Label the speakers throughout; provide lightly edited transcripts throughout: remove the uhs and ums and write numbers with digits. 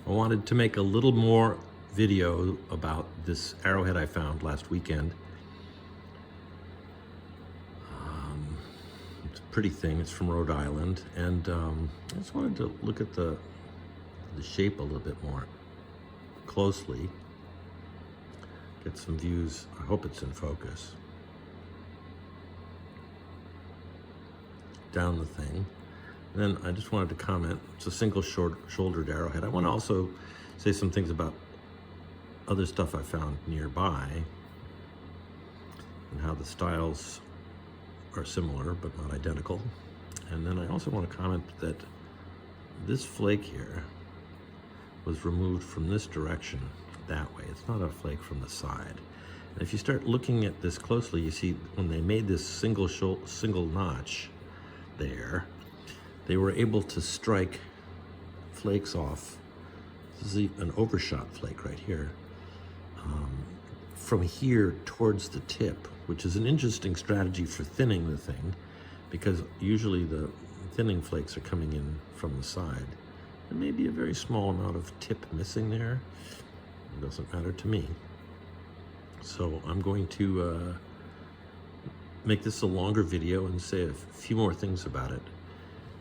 Speaker 1: I wanted to make a little more video about this arrowhead I found last weekend. It's a pretty thing. It's from Rhode Island, and I just wanted to look at the shape a little bit more closely. Get some views. I hope it's in focus. Down the thing. And then I just wanted to comment, it's a single shouldered arrowhead. I want to also say some things about other stuff I found nearby and how the styles are similar but not identical. And then I also want to comment that this flake here was removed from this direction that way. It's not a flake from the side. And if you start looking at this closely, you see when they made this single notch there, they were able to strike flakes off. This is an overshot flake right here. From here towards the tip, which is an interesting strategy for thinning the thing, because usually the thinning flakes are coming in from the side. There may be a very small amount of tip missing there. It doesn't matter to me. So I'm going to make this a longer video and say a few more things about it.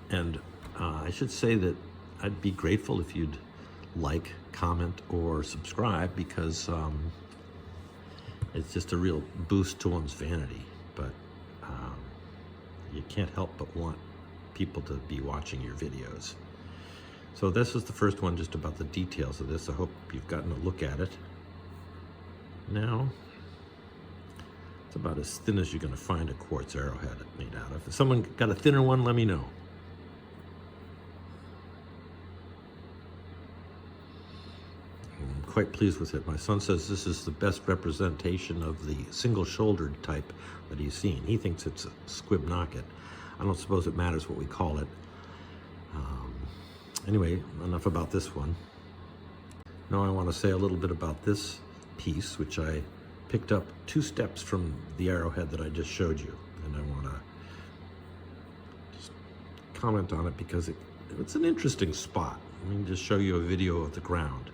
Speaker 1: And I should say that I'd be grateful if you'd like, comment, or subscribe, because it's just a real boost to one's vanity. But you can't help but want people to be watching your videos. So this is the first one, just about the details of this. I hope you've gotten a look at it. Now, it's about as thin as you're going to find a quartz arrowhead made out of. If someone got a thinner one, let me know. I'm quite pleased with it. My son says this is the best representation of the single-shouldered type that he's seen. He thinks it's a Squibnocket. I don't suppose it matters what we call it. Anyway, enough about this one. Now I want to say a little bit about this piece, which I picked up 2 steps from the arrowhead that I just showed you. And I want to just comment on it because it's an interesting spot. Let me just show you a video of the ground.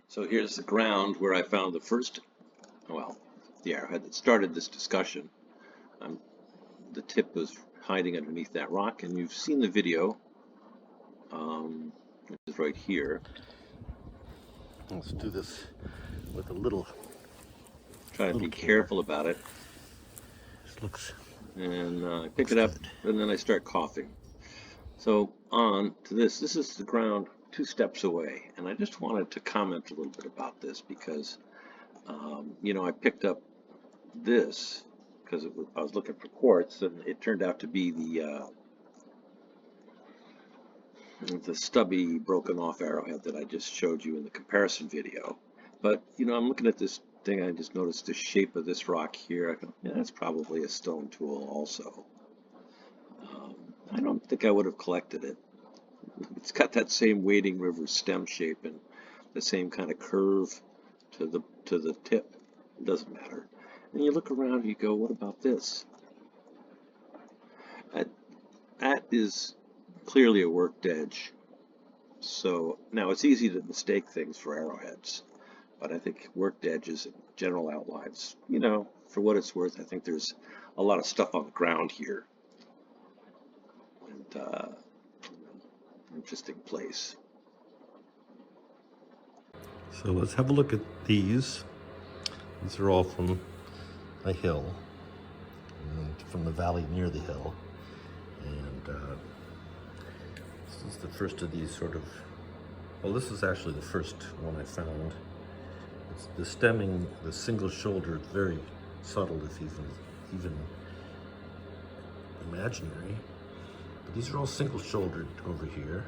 Speaker 1: So here's the ground where I found the first, well, the arrowhead that started this discussion. The tip was hiding underneath that rock, and you've seen the video, which is right here. Let's do this with a little. Try to be careful about it. This looks. And I pick it up, and then I start coughing. So on to this. This is the ground 2 steps away, and I just wanted to comment a little bit about this because, you know, I picked up this because I was looking for quartz, and it turned out to be the stubby, broken off arrowhead that I just showed you in the comparison video. But, you know, I'm looking at this thing, I just noticed the shape of this rock here. I go, yeah, that's probably a stone tool also. I don't think I would have collected it. It's got that same wading river stem shape and the same kind of curve to the tip. It doesn't matter. And you look around and you go, what about this? That is clearly a worked edge. So now it's easy to mistake things for arrowheads, but I think worked edges and general outlines, you know, for what it's worth, I think there's a lot of stuff on the ground here. And interesting place. So let's have a look at these. These are all from a hill, and from the valley near the hill. And this is the first of these sort of, well, this is actually the first one I found. It's the stemming, the single shoulder, very subtle, if even imaginary. But these are all single shouldered over here.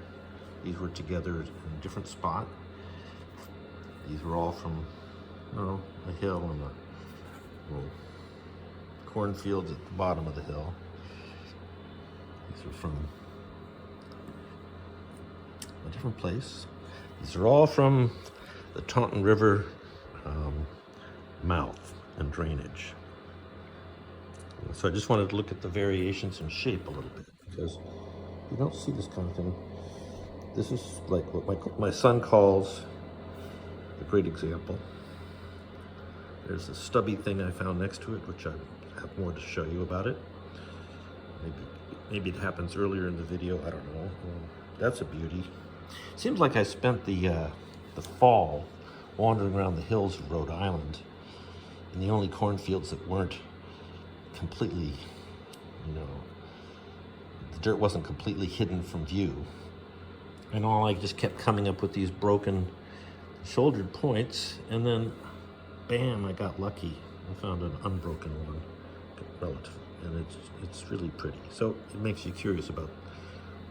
Speaker 1: These were together in a different spot. These were all from, a hill and a little cornfields at the bottom of the hill. These are from a different place. These are all from the Taunton River mouth and drainage. So I just wanted to look at the variations in shape a little bit, because you don't see this kind of thing This is like what my son calls a great example. There's a stubby thing I found next to it, which I have more to show you about it. Maybe it happens earlier in the video, I don't know. That's a beauty. Seems like I spent the fall wandering around the hills of Rhode Island in the only cornfields that weren't completely, the dirt wasn't completely hidden from view. And I just kept coming up with these broken shouldered points, and then bam, I got lucky. I found an unbroken one, relative, and it's really pretty. So it makes you curious about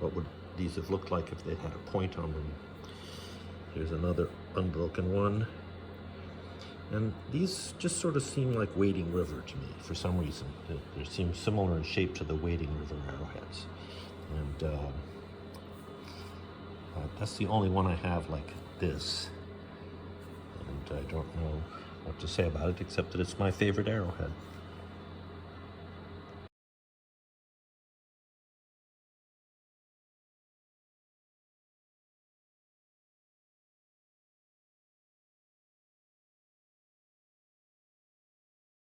Speaker 1: what would these have looked like if they'd had a point on them. Here's another unbroken one. And these just sort of seem like Wading River to me for some reason. They seem similar in shape to the Wading River arrowheads. And that's the only one I have like this. And I don't know what to say about it except that it's my favorite arrowhead.